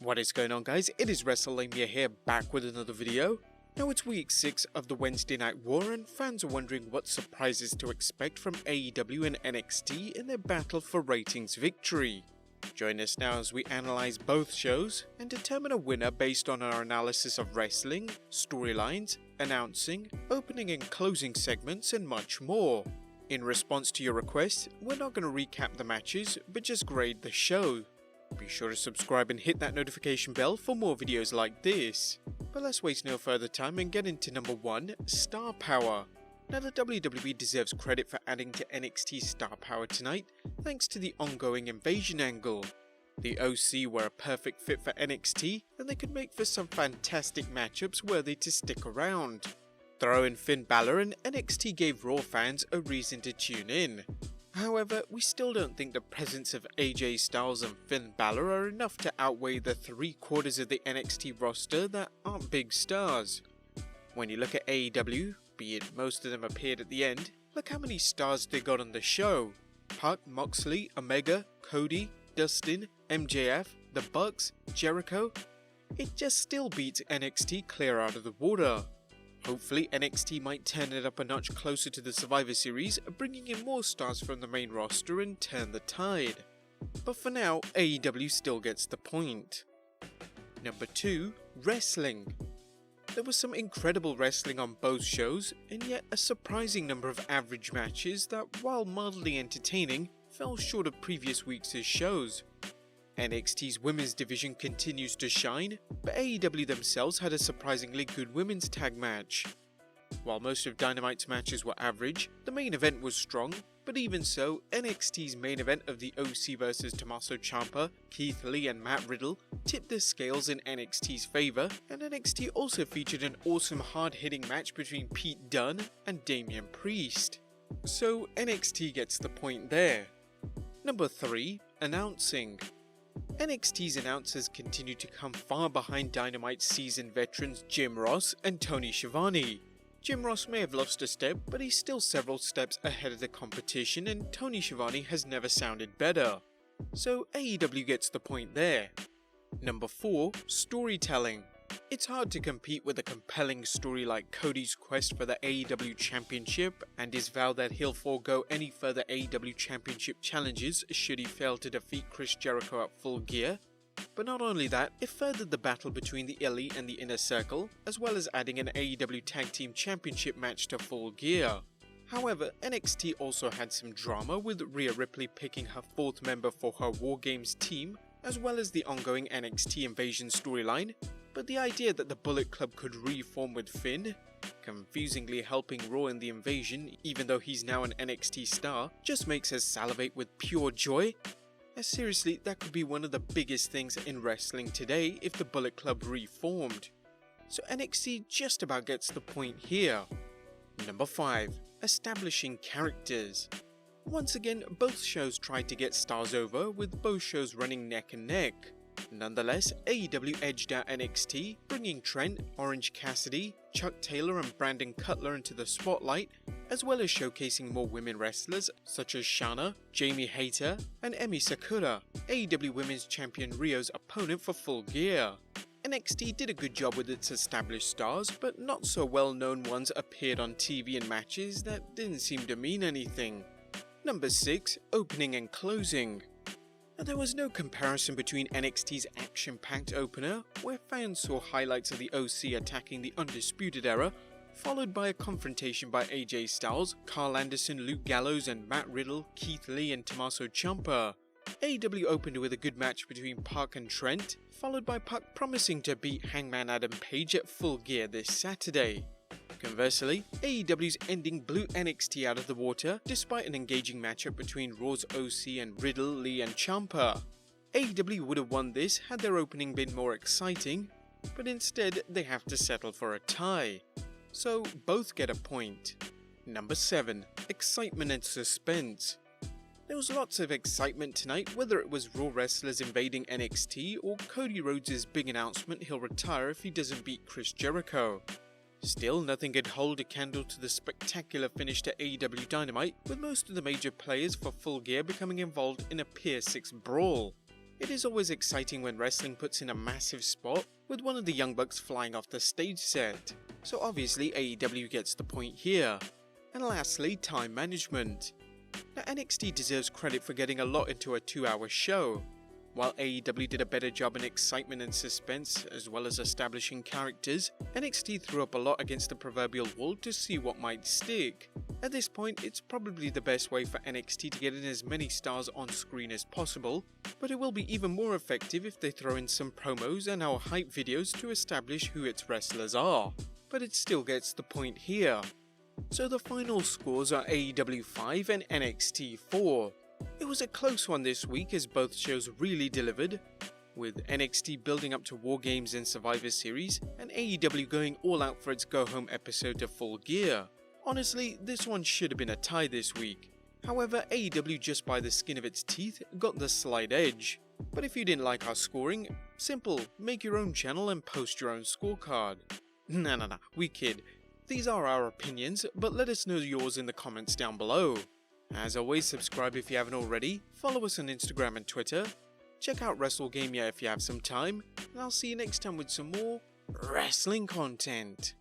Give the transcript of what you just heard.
What is going on, guys? It is Wrestlelamia here, back with another video. Now it's week 6 of the Wednesday Night War and fans are wondering what surprises to expect from AEW and NXT in their battle for ratings victory. Join us now as we analyse both shows and determine a winner based on our analysis of wrestling, storylines, announcing, opening and closing segments and much more. In response to your requests, we're not going to recap the matches but just grade the show. Be sure to subscribe and hit that notification bell for more videos like this. But let's waste no further time and get into number 1, Star Power. Now the WWE deserves credit for adding to NXT's Star Power tonight thanks to the ongoing invasion angle. The OC were a perfect fit for NXT and they could make for some fantastic matchups worthy to stick around. Throw in Finn Balor and NXT gave Raw fans a reason to tune in. However, we still don't think the presence of AJ Styles and Finn Balor are enough to outweigh the 3/4 of the NXT roster that aren't big stars. When you look at AEW, be it most of them appeared at the end, look how many stars they got on the show. Pac, Moxley, Omega, Cody, Dustin, MJF, The Bucks, Jericho. It just still beats NXT clear out of the water. Hopefully NXT might turn it up a notch closer to the Survivor Series, bringing in more stars from the main roster and turn the tide. But for now, AEW still gets the point. Number 2, Wrestling. There was some incredible wrestling on both shows, and yet a surprising number of average matches that, while mildly entertaining, fell short of previous weeks' shows. NXT's women's division continues to shine, but AEW themselves had a surprisingly good women's tag match. While most of Dynamite's matches were average, the main event was strong, but even so, NXT's main event of the OC vs Tommaso Ciampa, Keith Lee and Matt Riddle tipped the scales in NXT's favour, and NXT also featured an awesome hard-hitting match between Pete Dunne and Damian Priest. So NXT gets the point there. Number 3, Announcing. NXT's announcers continue to come far behind Dynamite's seasoned veterans Jim Ross and Tony Schiavone. Jim Ross may have lost a step, but he's still several steps ahead of the competition and Tony Schiavone has never sounded better. So AEW gets the point there. Number 4, Storytelling. It's hard to compete with a compelling story like Cody's quest for the AEW Championship and his vow that he'll forego any further AEW Championship challenges should he fail to defeat Chris Jericho at Full Gear. But not only that, it furthered the battle between the Elite and the Inner Circle, as well as adding an AEW Tag Team Championship match to Full Gear. However, NXT also had some drama with Rhea Ripley picking her 4th member for her War Games team, as well as the ongoing NXT Invasion storyline. But the idea that the Bullet Club could reform with Finn, confusingly helping Raw in the invasion even though he's now an NXT star, just makes us salivate with pure joy. And seriously, that could be one of the biggest things in wrestling today if the Bullet Club reformed. So NXT just about gets the point here. Number 5, Establishing Characters. Once again, both shows tried to get stars over, with both shows running neck and neck. Nonetheless, AEW edged out NXT, bringing Trent, Orange Cassidy, Chuck Taylor and Brandon Cutler into the spotlight, as well as showcasing more women wrestlers such as Shana, Jamie Hayter, and Emi Sakura, AEW Women's Champion Rio's opponent for Full Gear. NXT did a good job with its established stars, but not so well known ones appeared on TV in matches that didn't seem to mean anything. Number 6, Opening and Closing. Now, there was no comparison between NXT's action-packed opener, where fans saw highlights of the OC attacking the Undisputed Era, followed by a confrontation by AJ Styles, Carl Anderson, Luke Gallows and Matt Riddle, Keith Lee and Tommaso Ciampa. AEW opened with a good match between Pac and Trent, followed by Pac promising to beat Hangman Adam Page at Full Gear this Saturday. Conversely, AEW's ending blew NXT out of the water despite an engaging matchup between Raw's OC and Riddle, Lee and Ciampa. AEW would have won this had their opening been more exciting, but instead they have to settle for a tie. So both get a point. Number 7, Excitement and Suspense. There was lots of excitement tonight, whether it was Raw wrestlers invading NXT or Cody Rhodes' big announcement he'll retire if he doesn't beat Chris Jericho. Still, nothing could hold a candle to the spectacular finish to AEW Dynamite, with most of the major players for Full Gear becoming involved in a Pier 6 brawl. It is always exciting when wrestling puts in a massive spot, with one of the Young Bucks flying off the stage set, so obviously AEW gets the point here. And lastly, time management. Now NXT deserves credit for getting a lot into a 2-hour show. While AEW did a better job in excitement and suspense, as well as establishing characters, NXT threw up a lot against the proverbial wall to see what might stick. At this point, it's probably the best way for NXT to get in as many stars on screen as possible, but it will be even more effective if they throw in some promos and our hype videos to establish who its wrestlers are. But it still gets the point here. So the final scores are AEW 5 and NXT 4. It was a close one this week as both shows really delivered, with NXT building up to War Games and Survivor Series, and AEW going all out for its go-home episode to Full Gear. Honestly, this one should have been a tie this week. However, AEW just by the skin of its teeth got the slight edge. But if you didn't like our scoring, simple, make your own channel and post your own scorecard. Nah, we kid. These are our opinions, but let us know yours in the comments down below. As always, subscribe if you haven't already, follow us on Instagram and Twitter, check out Wrestlelamia if you have some time, and I'll see you next time with some more wrestling content.